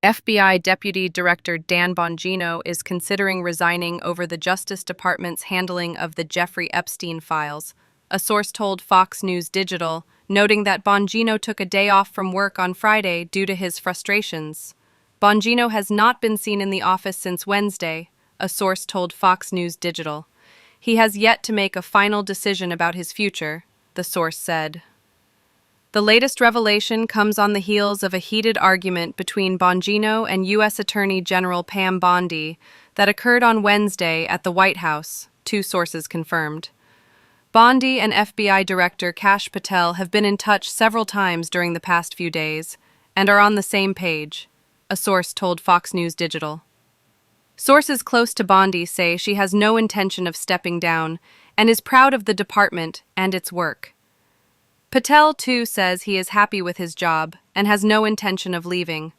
FBI Deputy Director Dan Bongino is considering resigning over the Justice Department's handling of the Jeffrey Epstein files, a source told Fox News Digital, noting that Bongino took a day off from work on Friday due to his frustrations. Bongino has not been seen in the office since Wednesday, a source told Fox News Digital. He has yet to make a final decision about his future, the source said. The latest revelation comes on the heels of a heated argument between Bongino and U.S. Attorney General Pam Bondi that occurred on Wednesday at the White House, two sources confirmed. Bondi and FBI Director Kash Patel have been in touch several times during the past few days and are on the same page, a source told Fox News Digital. Sources close to Bondi say she has no intention of stepping down and is proud of the department and its work. Patel, too, says he is happy with his job and has no intention of leaving.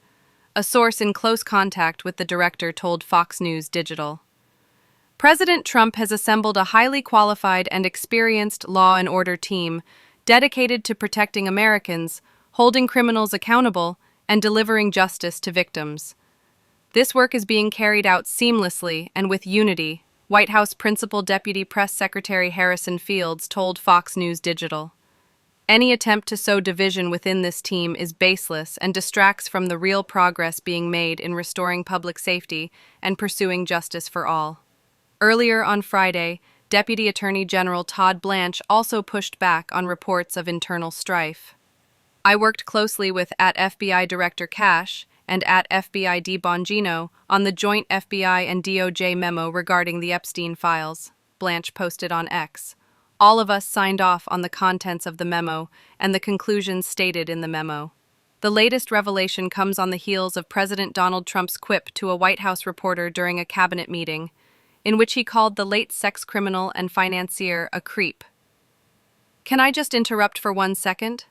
A source in close contact with the director told Fox News Digital. President Trump has assembled a highly qualified and experienced law and order team dedicated to protecting Americans, holding criminals accountable, and delivering justice to victims. This work is being carried out seamlessly and with unity, White House Principal Deputy Press Secretary Harrison Fields told Fox News Digital. Any attempt to sow division within this team is baseless and distracts from the real progress being made in restoring public safety and pursuing justice for all. Earlier on Friday, Deputy Attorney General Todd Blanche also pushed back on reports of internal strife. I worked closely with @FBI Director Kash and @FBID Bongino on the joint FBI and DOJ memo regarding the Epstein files, Blanche posted on X. All of us signed off on the contents of the memo and the conclusions stated in the memo. The latest revelation comes on the heels of President Donald Trump's quip to a White House reporter during a cabinet meeting, in which he called the late sex criminal and financier a creep. "Can I just interrupt for 1 second?"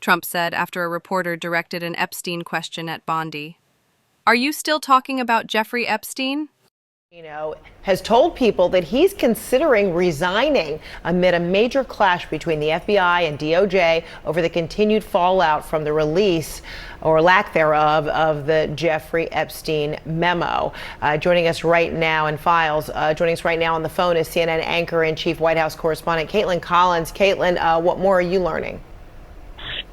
Trump said after a reporter directed an Epstein question at Bondi. "Are you still talking about Jeffrey Epstein?" Has told people that he's considering resigning amid a major clash between the FBI and DOJ over the continued fallout from the release or lack thereof of the Jeffrey Epstein memo. Joining us right now in files, joining us right now on the phone is CNN anchor and chief White House correspondent Caitlin Collins. Caitlin, what more are you learning?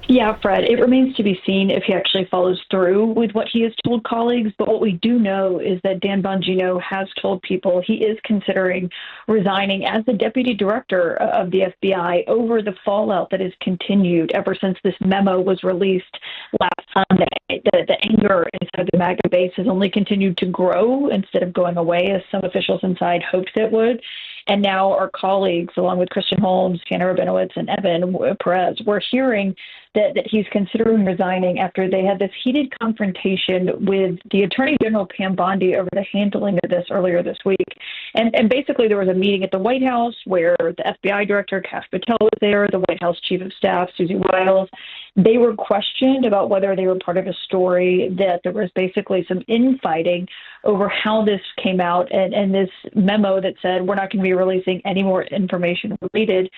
Yeah, Fred, it remains to be seen if he actually follows through with what he has told colleagues. But what we do know is that Dan Bongino has told people he is considering resigning as the deputy director of the FBI over the fallout that has continued ever since this memo was released last Sunday. The anger inside the MAGA base has only continued to grow instead of going away, as some officials inside hoped it would. And now our colleagues, along with Christian Holmes, Hannah Rabinowitz, and Evan Perez, we're hearing that he's considering resigning after they had this heated confrontation with the Attorney General Pam Bondi over the handling of this earlier this week. And basically there was a meeting at the White House where the FBI Director Kash Patel was there, the White House Chief of Staff Susie Wiles. They were questioned about whether they were part of a story, that there was basically some infighting over how this came out, and this memo that said we're not going to be releasing any more information related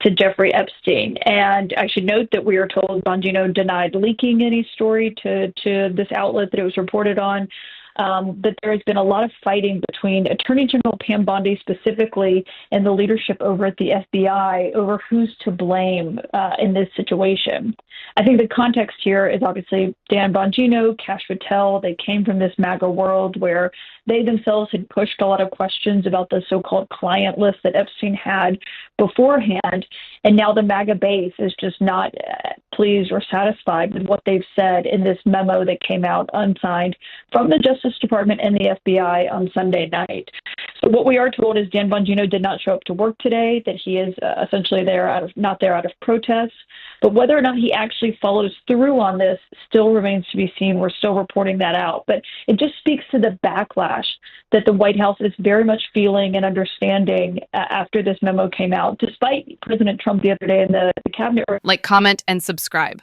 to Jeffrey Epstein. And I should note that we are told Bongino denied leaking any story to this outlet that it was reported on. But there has been a lot of fighting between Attorney General Pam Bondi specifically and the leadership over at the FBI over who's to blame in this situation. I think the context here is obviously Dan Bongino, Kash Patel. They came from this MAGA world where they themselves had pushed a lot of questions about the so-called client list that Epstein had beforehand. And now the MAGA base is just not pleased or satisfied with what they've said in this memo that came out unsigned from the Justice Department and the FBI on Sunday night. So what we are told is Dan Bongino did not show up to work today, that he is essentially not there out of protest. But whether or not he actually follows through on this still remains to be seen. We're still reporting that out. But it just speaks to the backlash that the White House is very much feeling and understanding after this memo came out, despite President Trump the other day in the cabinet. Like, comment, and subscribe.